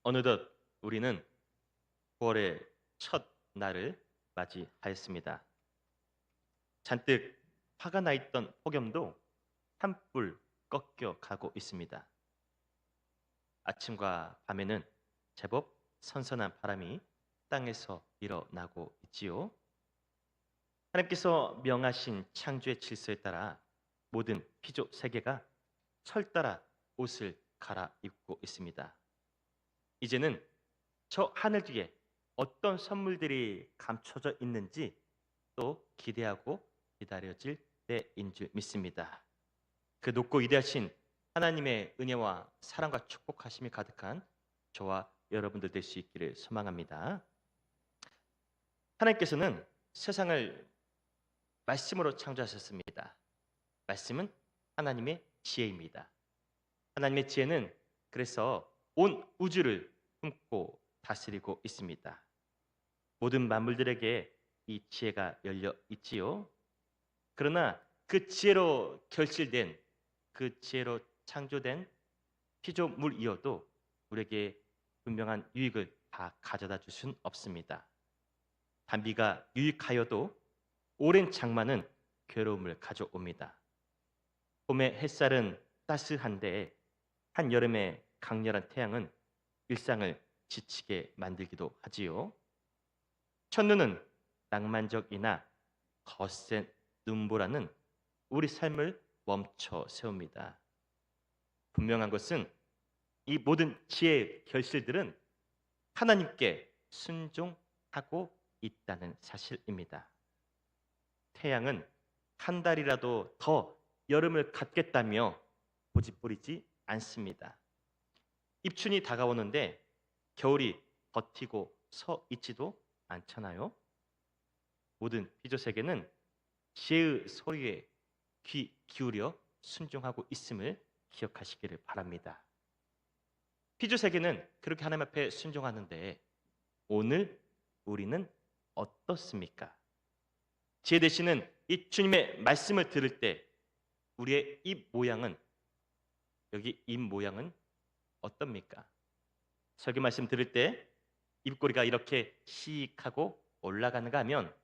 어느덧 우리는 9월의 첫 날을 맞이하였습니다. 잔뜩 화가 나 있던 폭염도 산불 꺾여 가고 있습니다. 아침과 밤에는 제법 선선한 바람이 땅에서 일어나고 있지요. 하나님께서 명하신 창조의 질서에 따라 모든 피조 세계가 철따라 옷을 갈아입고 있습니다. 이제는 저 하늘 뒤에 어떤 선물들이 감춰져 있는지 또 기대하고 기다려질 때인 줄 믿습니다. 그 높고 위대하신 하나님의 은혜와 사랑과 축복하심이 가득한 저와 여러분들 될 수 있기를 소망합니다. 하나님께서는 세상을 말씀으로 창조하셨습니다. 말씀은 하나님의 지혜입니다. 하나님의 지혜는 그래서 온 우주를 품고 다스리고 있습니다. 모든 만물들에게 이 지혜가 열려 있지요. 그러나 그 지혜로 결실된, 그 지혜로 창조된 피조물이어도 우리에게 분명한 유익을 다 가져다 줄 수는 없습니다. 단비가 유익하여도 오랜 장마는 괴로움을 가져옵니다. 봄의 햇살은 따스한데 한여름의 강렬한 태양은 일상을 지치게 만들기도 하지요. 첫눈은 낭만적이나 거센 눈보라는 우리 삶을 멈춰 세웁니다. 분명한 것은 이 모든 지혜의 결실들은 하나님께 순종하고 있다는 사실입니다. 태양은 한 달이라도 더 여름을 갖겠다며 고집부리지 않습니다. 입춘이 다가오는데 겨울이 버티고 서 있지도 않잖아요. 모든 피조 세계는 지혜의 소리에 귀 기울여 순종하고 있음을 기억하시기를 바랍니다. 피조 세계는 그렇게 하나님 앞에 순종하는데 오늘 우리는 어떻습니까? 지혜 되시는 이 주님의 말씀을 들을 때 우리의 입 모양은, 여기 입 모양은 어떻습니까? 설교 말씀 들을 때 입꼬리가 이렇게 시익하고 올라가는가 하면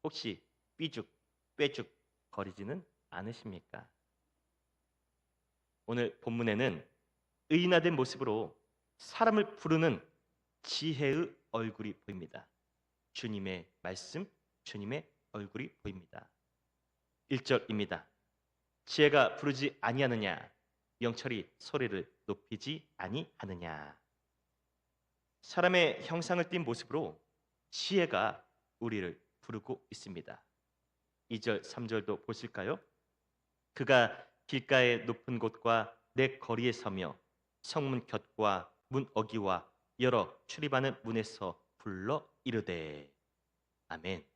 혹시 삐죽 빼죽 거리지는 않으십니까? 오늘 본문에는 의인화된 모습으로 사람을 부르는 지혜의 얼굴이 보입니다. 주님의 말씀, 주님의 얼굴이 보입니다. 1절입니다. 지혜가 부르지 아니하느냐, 영철이 소리를 높이지 아니하느냐. 사람의 형상을 띈 모습으로 지혜가 우리를 부르고 있습니다. 2절, 3절도 보실까요? 그가 길가의 높은 곳과 내 거리에 서며 성문 곁과 문 어기와 여러 출입하는 문에서 불러 이르되. 아멘.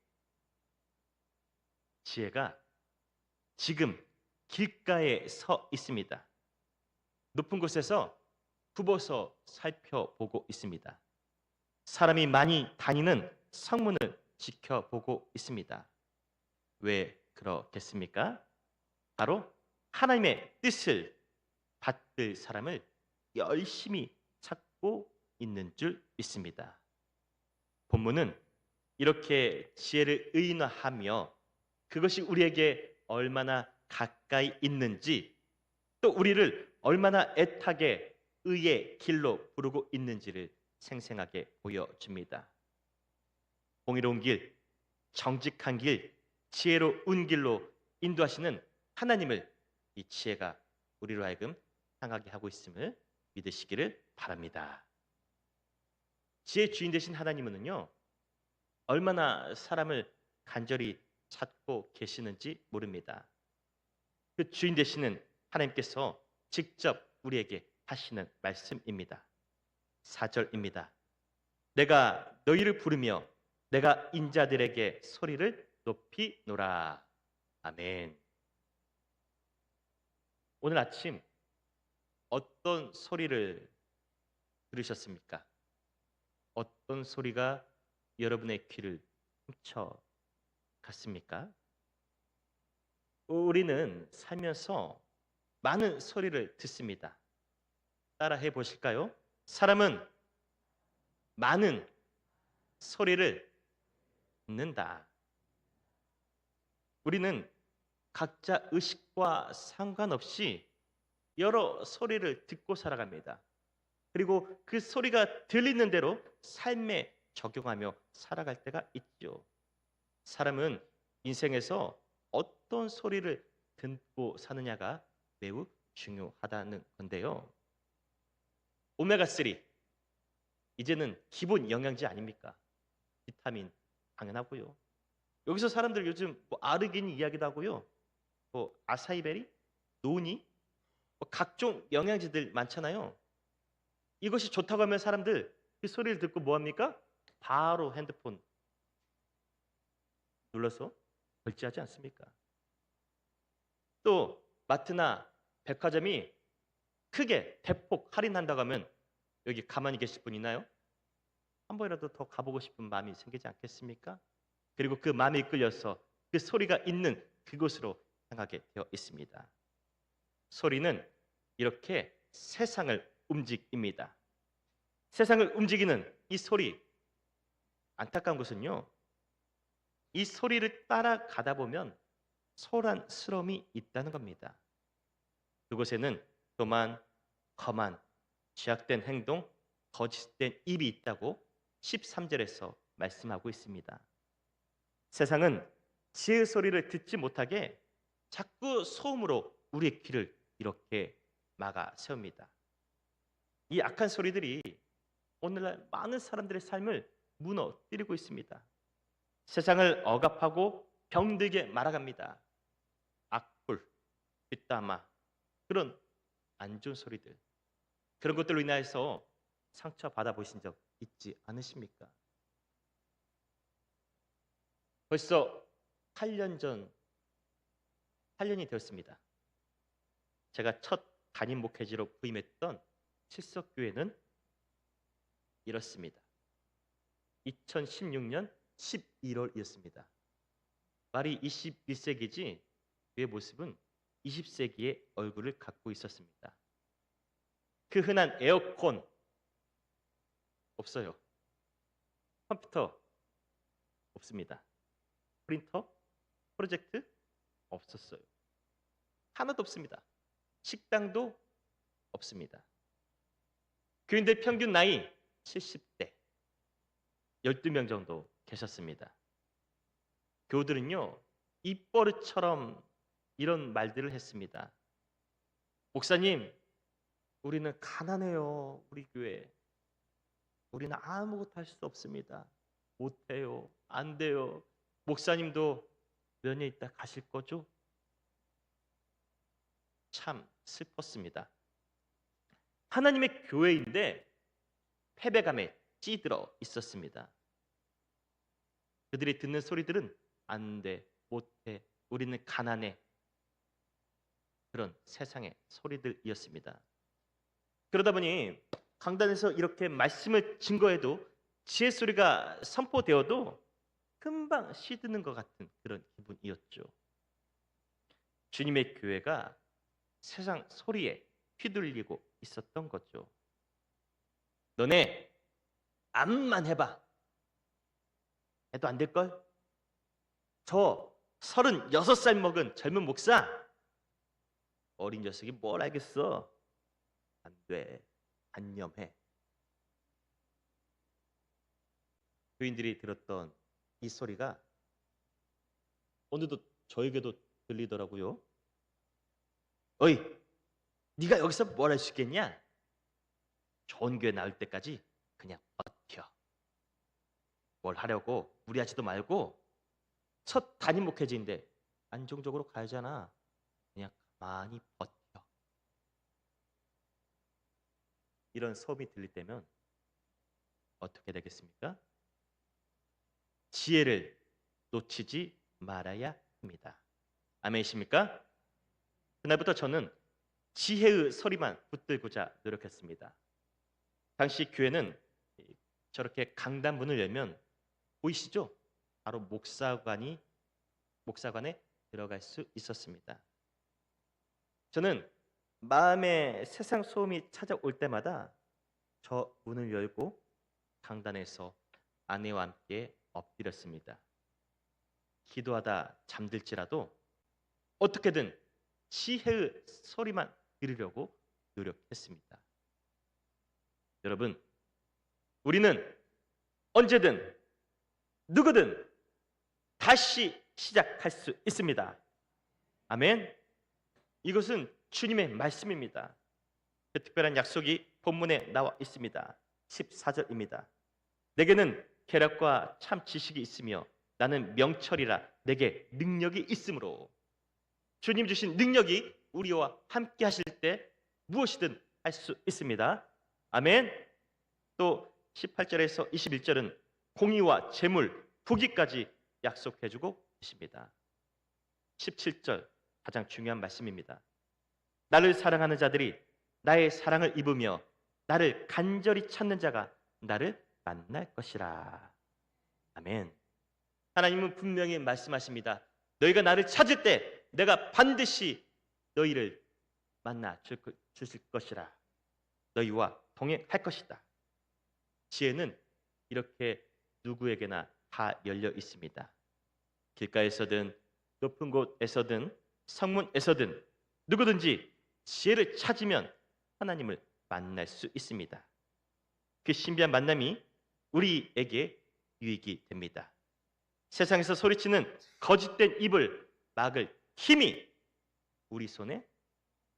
지혜가 지금 길가에 서 있습니다. 높은 곳에서 굽어서 살펴보고 있습니다. 사람이 많이 다니는 성문을 지켜보고 있습니다. 왜 그렇겠습니까? 바로 하나님의 뜻을 받들 사람을 열심히 찾고 있는 줄 믿습니다. 본문은 이렇게 지혜를 의인화하며 그것이 우리에게 얼마나 가까이 있는지, 또 우리를 얼마나 애타게 의의 길로 부르고 있는지를 생생하게 보여줍니다. 공의로운 길, 정직한 길, 지혜로운 길로 인도하시는 하나님을 이 지혜가 우리로 하여금 향하게 하고 있음을 믿으시기를 바랍니다. 지혜의 주인 되신 하나님은요, 얼마나 사람을 간절히 찾고 계시는지 모릅니다. 그 주인 되시는 하나님께서 직접 우리에게 하시는 말씀입니다. 4절입니다. 내가 너희를 부르며 내가 인자들에게 소리를 높이 노라. 아멘. 오늘 아침 어떤 소리를 들으셨습니까? 어떤 소리가 여러분의 귀를 훔쳐갔습니까? 우리는 살면서 많은 소리를 듣습니다. 따라해 보실까요? 사람은 많은 소리를 듣는다. 우리는 각자 의식과 상관없이 여러 소리를 듣고 살아갑니다. 그리고 그 소리가 들리는 대로 삶에 적용하며 살아갈 때가 있죠. 사람은 인생에서 어떤 소리를 듣고 사느냐가 매우 중요하다는 건데요. 오메가3 이제는 기본 영양제 아닙니까? 비타민 당연하고요. 여기서 사람들 요즘 뭐 아르기닌 이야기도 하고요. 뭐 아사이베리, 노니, 뭐 각종 영양제들 많잖아요. 이것이 좋다고 하면 사람들 그 소리를 듣고 뭐 합니까? 바로 핸드폰 눌러서 결제하지 않습니까? 또 마트나 백화점이 크게 대폭 할인한다고 하면 여기 가만히 계실 분 있나요? 한 번이라도 더 가보고 싶은 마음이 생기지 않겠습니까? 그리고 그 마음이 이끌려서 그 소리가 있는 그곳으로 향하게 되어 있습니다. 소리는 이렇게 세상을 움직입니다. 세상을 움직이는 이 소리, 안타까운 것은요. 이 소리를 따라가다 보면 소란스러움이 있다는 겁니다. 그곳에는 또한 험한 죄악된 행동, 거짓된 입이 있다고 13절에서 말씀하고 있습니다. 세상은 지혜의 소리를 듣지 못하게 자꾸 소음으로 우리의 귀를 이렇게 막아 세웁니다. 이 악한 소리들이 오늘날 많은 사람들의 삶을 무너뜨리고 있습니다. 세상을 억압하고 병들게 말아갑니다. 악플, 뒷담화, 그런 안 좋은 소리들, 그런 것들로 인하여서 상처 받아보신 적 있지 않으십니까? 벌써 8년 전, 8년이 되었습니다. 제가 첫 담임 목회지로 부임했던 칠석교회는 이렇습니다. 2016년 11월이었습니다. 말이 21세기지 그의 모습은 20세기의 얼굴을 갖고 있었습니다. 그 흔한 에어컨 없어요. 컴퓨터 없습니다. 프린터, 프로젝트 없었어요. 하나도 없습니다. 식당도 없습니다. 교인들 평균 나이 70대, 12명 정도 계셨습니다. 교우들은요, 입버릇처럼 이런 말들을 했습니다. 목사님, 우리는 가난해요. 우리 교회. 우리는 아무것도 할 수 없습니다. 못해요. 안 돼요. 목사님도 몇 년 있다 가실 거죠? 참 슬펐습니다. 하나님의 교회인데 패배감에 찌들어 있었습니다. 그들이 듣는 소리들은 안 돼, 못해, 우리는 가난해. 그런 세상의 소리들이었습니다. 그러다 보니 강단에서 이렇게 말씀을 증거해도 지혜 소리가 선포되어도 금방 시드는 것 같은 그런 기분이었죠. 주님의 교회가 세상 소리에 휘둘리고 있었던 거죠. 너네 암만 해봐. 해도 안 될걸? 저 36살 먹은 젊은 목사 어린 녀석이 뭘 알겠어? 안 돼. 단념해. 교인들이 들었던 이 소리가 오늘도 저에게도 들리더라고요. 어이, 네가 여기서 뭘 할 수 있겠냐? 좋은 교회 나올 때까지 그냥 버텨. 뭘 하려고 무리하지도 말고 첫 담임 목회지인데 안정적으로 가야잖아. 그냥 가만히 버텨. 이런 소음이 들릴 때면 어떻게 되겠습니까? 지혜를 놓치지 말아야 합니다. 아멘이십니까? 그날부터 저는 지혜의 소리만 붙들고자 노력했습니다. 당시 교회는 저렇게 강단문을 열면 보이시죠? 바로 목사관에 들어갈 수 있었습니다. 저는 마음에 세상 소음이 찾아올 때마다 저 문을 열고 강단에서 아내와 함께 엎드렸습니다. 기도하다 잠들지라도 어떻게든 지혜의 소리만 들으려고 노력했습니다. 여러분, 우리는 언제든 누구든 다시 시작할 수 있습니다. 아멘. 이것은 주님의 말씀입니다. 그 특별한 약속이 본문에 나와 있습니다. 14절입니다. 내게는 계략과 참 지식이 있으며 나는 명철이라 내게 능력이 있으므로. 주님 주신 능력이 우리와 함께 하실 때 무엇이든 할 수 있습니다. 아멘. 또 18절에서 21절은 공의와 재물, 부귀까지 약속해주고 계십니다. 17절 가장 중요한 말씀입니다. 나를 사랑하는 자들이 나의 사랑을 입으며 나를 간절히 찾는 자가 나를 만날 것이라. 아멘. 하나님은 분명히 말씀하십니다. 너희가 나를 찾을 때 내가 반드시 너희를 만나 주실 것이라. 너희와 동행할 것이다. 지혜는 이렇게 누구에게나 다 열려 있습니다. 길가에서든 높은 곳에서든 성문에서든 누구든지 지혜를 찾으면 하나님을 만날 수 있습니다. 그 신비한 만남이 우리에게 유익이 됩니다. 세상에서 소리치는 거짓된 입을 막을 힘이 우리 손에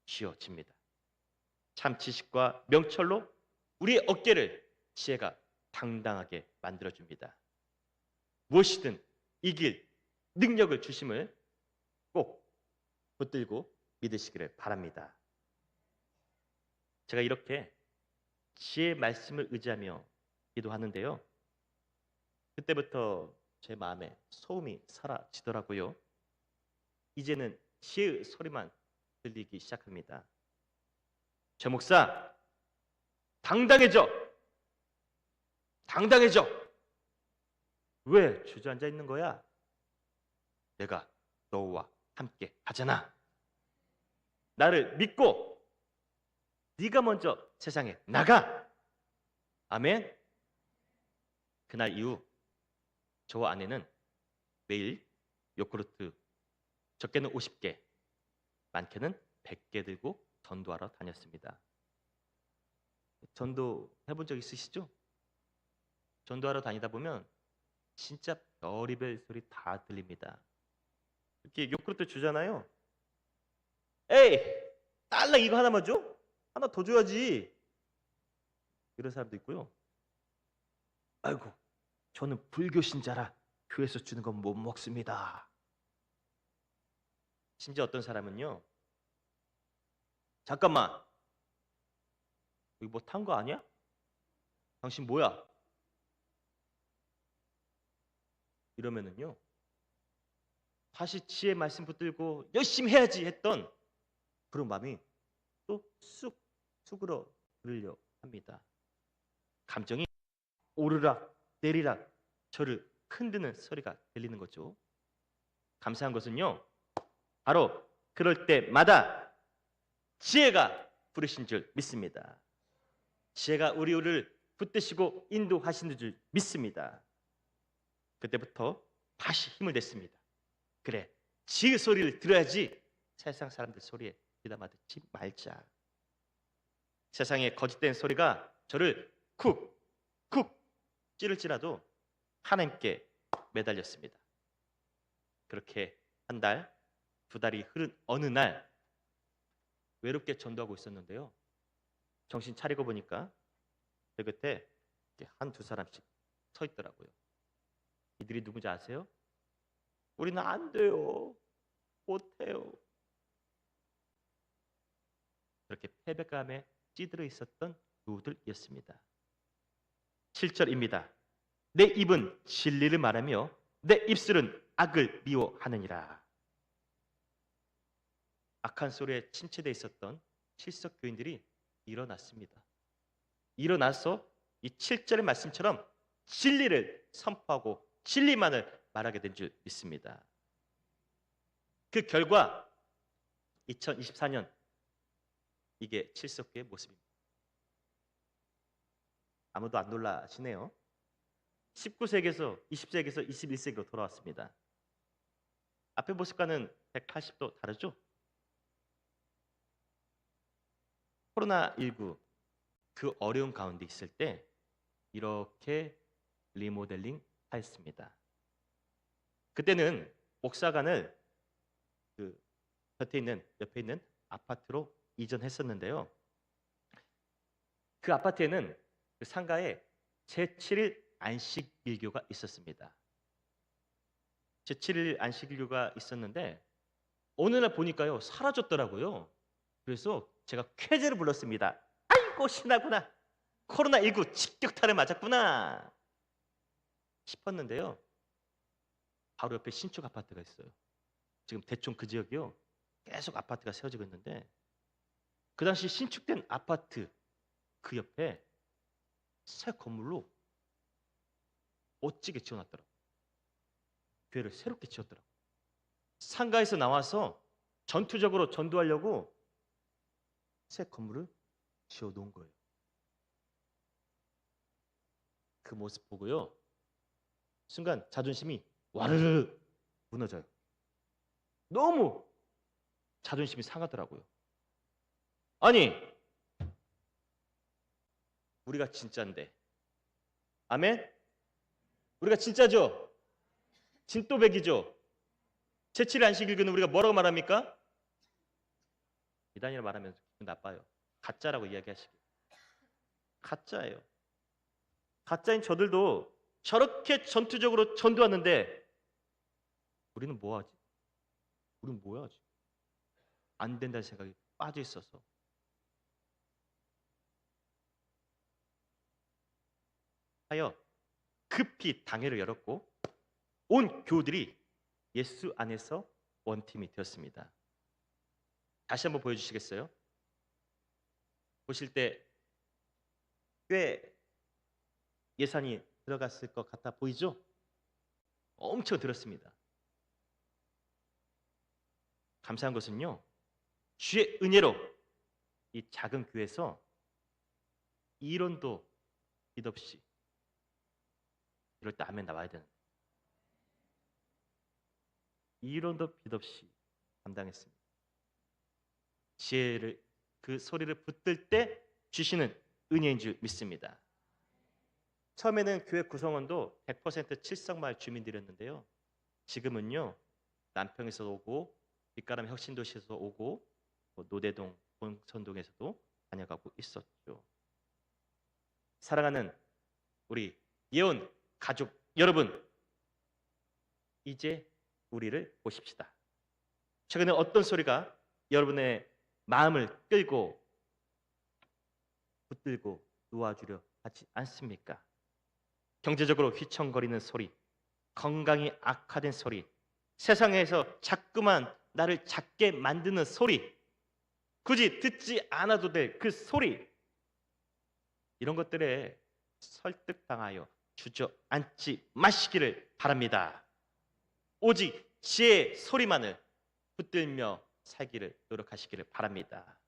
쥐어집니다. 참 지식과 명철로 우리의 어깨를 지혜가 당당하게 만들어줍니다. 무엇이든 이길 능력을 주심을 꼭 붙들고 믿으시기를 바랍니다. 제가 이렇게 지혜의 말씀을 의지하며 기도하는데요. 그때부터 제 마음에 소음이 사라지더라고요. 이제는 지혜의 소리만 들리기 시작합니다. 저 목사, 당당해져! 당당해져! 왜 주저앉아 있는 거야? 내가 너와 함께 하잖아. 나를 믿고 네가 먼저 세상에 나가. 아멘. 그날 이후 저와 아내는 매일 요구르트 적게는 50개, 많게는 100개 들고 전도하러 다녔습니다. 전도 해본 적 있으시죠? 전도하러 다니다 보면 진짜 별의별 소리 다 들립니다. 이렇게 요구르트 주잖아요. 에이, 달러 이거 하나만 줘? 하나 더 줘야지. 이런 사람도 있고요. 아이고, 저는 불교 신자라 교회에서 주는 건 못 먹습니다. 심지어 어떤 사람은요. 잠깐만, 이거 뭐 탄 거 아니야? 당신 뭐야? 이러면은요. 다시 지혜 말씀 붙들고 열심히 해야지 했던 그런 마음이 또 쑥 수그러들려 합니다. 감정이 오르락 내리락 저를 흔드는 소리가 들리는 거죠. 감사한 것은요. 바로 그럴 때마다 지혜가 부르신 줄 믿습니다. 지혜가 우리를 붙드시고 인도하시는 줄 믿습니다. 그때부터 다시 힘을 냈습니다. 그래, 지혜 소리를 들어야지 세상 사람들 소리에 귀담아 듣지 말자. 세상의 거짓된 소리가 저를 쿡 찌를지라도 하나님께 매달렸습니다. 그렇게 한 달, 두 달이 흐른 어느 날 외롭게 전도하고 있었는데요. 정신 차리고 보니까 제 곁에 한두 사람씩 서 있더라고요. 이들이 누군지 아세요? 우리는 안 돼요. 못해요. 그렇게 패배감에 찌들어 있었던 누구들이었습니다. 7절입니다. 내 입은 진리를 말하며 내 입술은 악을 미워하느니라. 악한 소리에 침체되어 있었던 실석 교인들이 일어났습니다. 일어나서 이 7절의 말씀처럼 진리를 선포하고 진리만을 말하게 된 줄 믿습니다. 그 결과 2024년 이게 칠석교의 모습입니다. 아무도 안 놀라시네요. 19세기에서 20세기에서 21세기로 돌아왔습니다. 앞에 모습과는 180도 다르죠? 코로나19 그 어려운 가운데 있을 때 이렇게 리모델링 하였습니다. 그때는 목사관을 그 옆에 있는 아파트로 이전했었는데요. 그 아파트에는 그 상가에 제7일 안식일교가 있었습니다. 제7일 안식일교가 있었는데 어느 날 보니까요 사라졌더라고요. 그래서 제가 쾌재를 불렀습니다. 아이고 신나구나. 코로나19 직격탄을 맞았구나 싶었는데요. 바로 옆에 신축 아파트가 있어요. 지금 대충 그 지역이요. 계속 아파트가 세워지고 있는데 그 당시 신축된 아파트 그 옆에 새 건물로 멋지게 지어놨더라고요. 교회를 새롭게 지었더라고요. 상가에서 나와서 전투적으로 전도하려고 새 건물을 지어놓은 거예요. 그 모습 보고요. 순간 자존심이 와르르 무너져요. 너무 자존심이 상하더라고요. 아니, 우리가 진짜인데. 아멘? 우리가 진짜죠? 진또백이죠? 제7일 안식일교는 우리가 뭐라고 말합니까? 이단이라 말하면 기분 나빠요. 가짜라고 이야기하시길. 가짜예요. 가짜인 저들도 저렇게 전투적으로 전도하는데 우리는 뭐하지? 우리는 뭐야 하지? 안 된다는 생각이 빠져 있어서 하여 급히 당회를 열었고 온 교우들이 예수 안에서 원팀이 되었습니다. 다시 한번 보여주시겠어요? 보실 때 꽤 예산이 들어갔을 것 같아 보이죠? 엄청 들었습니다. 감사한 것은요, 주의 은혜로 이 작은 교회에서 이론도 빚 없이 이럴 때 아멘 나와야 되는 이론도 빚 없이 감당했습니다. 지혜를 그 소리를 붙들 때 주시는 은혜인 줄 믿습니다. 처음에는 교회 구성원도 100% 칠성마을 주민들이었는데요. 지금은요 남평에서 오고 빛가람 혁신도시에서 오고 노대동, 본천동에서도 다녀가고 있었죠. 사랑하는 우리 예언 가족 여러분, 이제 우리를 보십시다. 최근에 어떤 소리가 여러분의 마음을 끌고 붙들고 놓아주려 하지 않습니까? 경제적으로 휘청거리는 소리, 건강이 악화된 소리, 세상에서 자꾸만 나를 작게 만드는 소리, 굳이 듣지 않아도 될 그 소리, 이런 것들에 설득당하여 주저앉지 마시기를 바랍니다. 오직 지혜의 소리만을 붙들며 살기를 노력하시기를 바랍니다.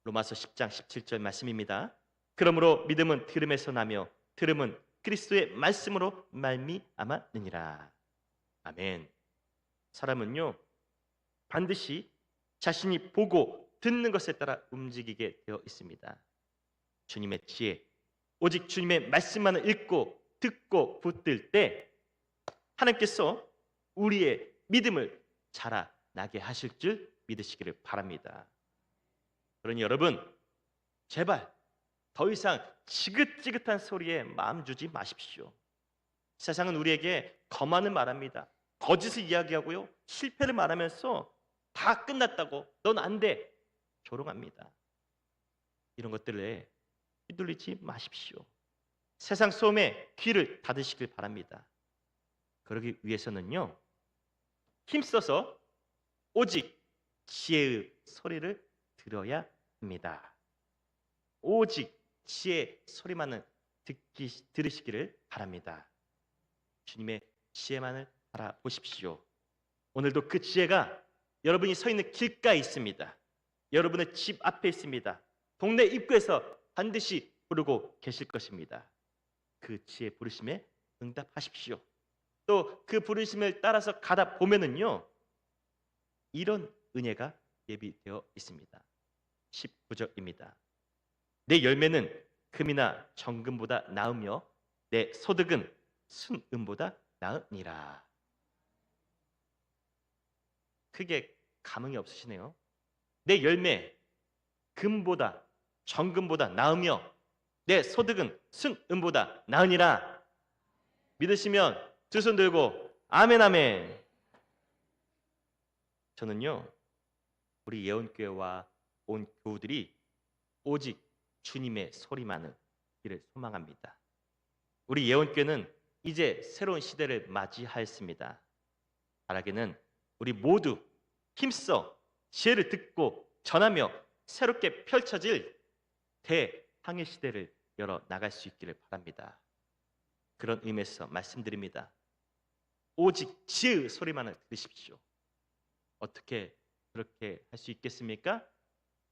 로마서 10장 17절 말씀입니다. 그러므로 믿음은 들음에서 나며 들음은 그리스도의 말씀으로 말미암았느니라. 아멘. 사람은요 반드시 자신이 보고 듣는 것에 따라 움직이게 되어 있습니다. 주님의 지혜, 오직 주님의 말씀만을 읽고 듣고 붙들 때 하나님께서 우리의 믿음을 자라나게 하실 줄 믿으시기를 바랍니다. 그러니 여러분, 제발 더 이상 지긋지긋한 소리에 마음 주지 마십시오. 세상은 우리에게 거만을 말합니다. 거짓을 이야기하고요, 실패를 말하면서 다 끝났다고, 넌 안 돼, 조롱합니다. 이런 것들에 휘둘리지 마십시오. 세상 소음에 귀를 닫으시길 바랍니다. 그러기 위해서는요, 힘써서 오직 지혜의 소리를 들어야 합니다. 오직 지혜의 소리만을 들으시기를 바랍니다. 주님의 지혜만을 바라보십시오. 오늘도 그 지혜가 여러분이 서 있는 길가에 있습니다. 여러분의 집 앞에 있습니다. 동네 입구에서 반드시 부르고 계실 것입니다. 그 지혜 부르심에 응답하십시오. 또 그 부르심을 따라서 가다 보면은요, 이런 은혜가 예비되어 있습니다. 19절입니다. 내 열매는 금이나 정금보다 나으며 내 소득은 순금보다 나으니라. 크게 감흥이 없으시네요. 내 열매 금보다 정금보다 나으며 내 소득은 순금보다 나으니라. 믿으시면 두 손 들고 아멘 아멘. 저는요, 우리 예언교회와 온 교우들이 오직 주님의 소리만을 이를 소망합니다. 우리 예언교회는 이제 새로운 시대를 맞이하였습니다. 바라기는 우리 모두 힘써 지혜를 듣고 전하며 새롭게 펼쳐질 대항해 시대를 열어 나갈 수 있기를 바랍니다. 그런 의미에서 말씀드립니다. 오직 지혜의 소리만을 들으십시오. 어떻게 그렇게 할 수 있겠습니까?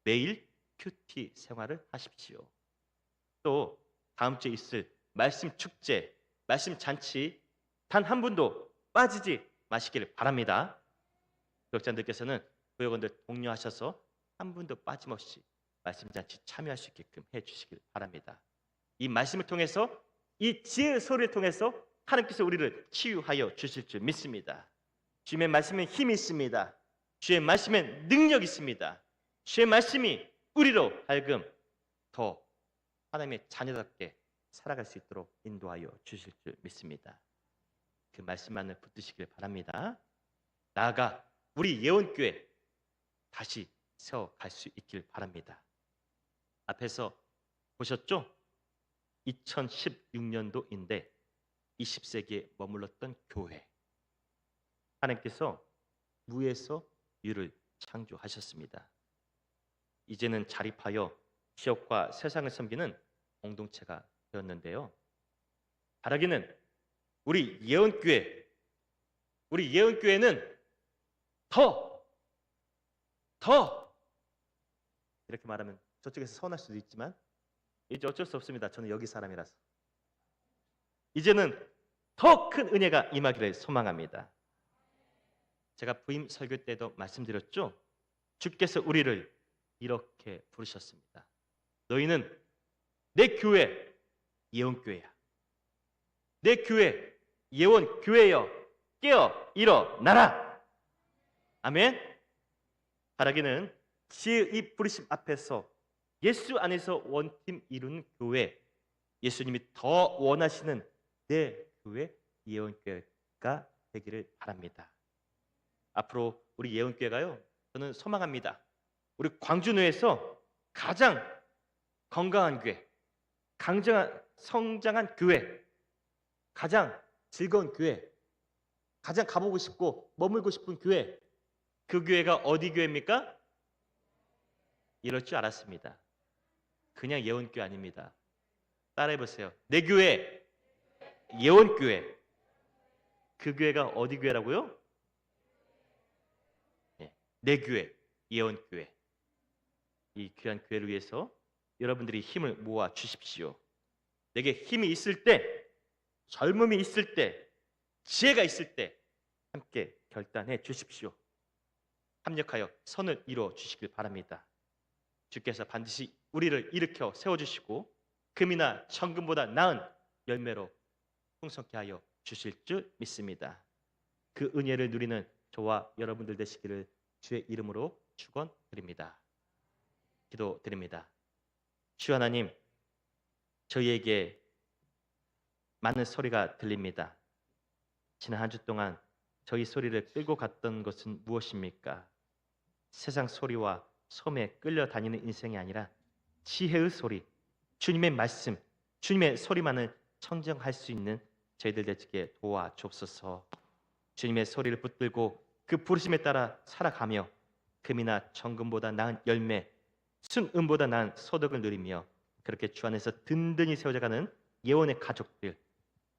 매일 큐티 생활을 하십시오. 또 다음 주에 있을 말씀 축제, 말씀 잔치 단 한 분도 빠지지 마시기를 바랍니다. 교역자님들께서는 교역원들 독려하셔서 한 분도 빠짐없이 말씀 잔치 참여할 수 있게끔 해주시길 바랍니다. 이 말씀을 통해서, 이 지혜의 소리를 통해서 하나님께서 우리를 치유하여 주실 줄 믿습니다. 주님의 말씀에 힘이 있습니다. 주의 말씀에 능력이 있습니다. 주의 말씀이 우리로 하여금 더 하나님의 자녀답게 살아갈 수 있도록 인도하여 주실 줄 믿습니다. 그 말씀만을 붙드시길 바랍니다. 나아가 우리 예언교회 다시 세워갈 수 있길 바랍니다. 앞에서 보셨죠? 2016년도인데 20세기에 머물렀던 교회, 하나님께서 무에서 유를 창조하셨습니다. 이제는 자립하여 지역과 세상을 섬기는 공동체가 되었는데요. 바라기는 우리 예언교회는 더 이렇게 말하면 저쪽에서 서운할 수도 있지만 이제 어쩔 수 없습니다. 저는 여기 사람이라서 이제는 더 큰 은혜가 임하기를 소망합니다. 제가 부임 설교 때도 말씀드렸죠. 주께서 우리를 이렇게 부르셨습니다. 너희는 내 교회 예언교회야. 내 교회 예언교회여 깨어 일어나라. 아멘. 바라기는 지혜의 이 부르심 앞에서 예수 안에서 원팀 이루는 교회, 예수님이 더 원하시는 내 교회 예언교회가 되기를 바랍니다. 앞으로 우리 예언교회가요, 저는 소망합니다. 우리 광주내에서 가장 건강한 교회, 성장한 교회, 가장 즐거운 교회, 가장 가보고 싶고 머물고 싶은 교회, 그 교회가 어디 교회입니까? 이럴 줄 알았습니다. 그냥 예언교회 아닙니다. 따라해보세요. 내 교회 예언교회. 그 교회가 어디 교회라고요? 내 교회 예언교회. 이 귀한 교회를 위해서 여러분들이 힘을 모아 주십시오. 내게 힘이 있을 때, 젊음이 있을 때, 지혜가 있을 때 함께 결단해 주십시오. 합력하여 선을 이루어 주시길 바랍니다. 주께서 반드시 우리를 일으켜 세워주시고 금이나 정금보다 나은 열매로 풍성케 하여 주실 줄 믿습니다. 그 은혜를 누리는 저와 여러분들 되시기를 주의 이름으로 축원드립니다. 기도드립니다. 주 하나님, 저희에게 많은 소리가 들립니다. 지난 한 주 동안 저희 소리를 끌고 갔던 것은 무엇입니까? 세상 소리와 소음에 끌려다니는 인생이 아니라 지혜의 소리, 주님의 말씀, 주님의 소리만을 청정할 수 있는 저희들 되시게 도와주옵소서. 주님의 소리를 붙들고 그 부르심에 따라 살아가며 금이나 정금보다 나은 열매, 순음보다 나은 소득을 누리며 그렇게 주 안에서 든든히 세워져가는 예언의 가족들,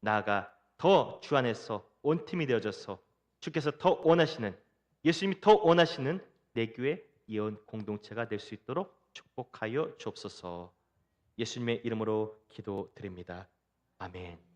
나아가 더 주 안에서 온 팀이 되어져서 주께서 더 원하시는, 예수님이 더 원하시는 내 교회 예언 공동체가 될 수 있도록 축복하여 주옵소서. 예수님의 이름으로 기도드립니다. 아멘.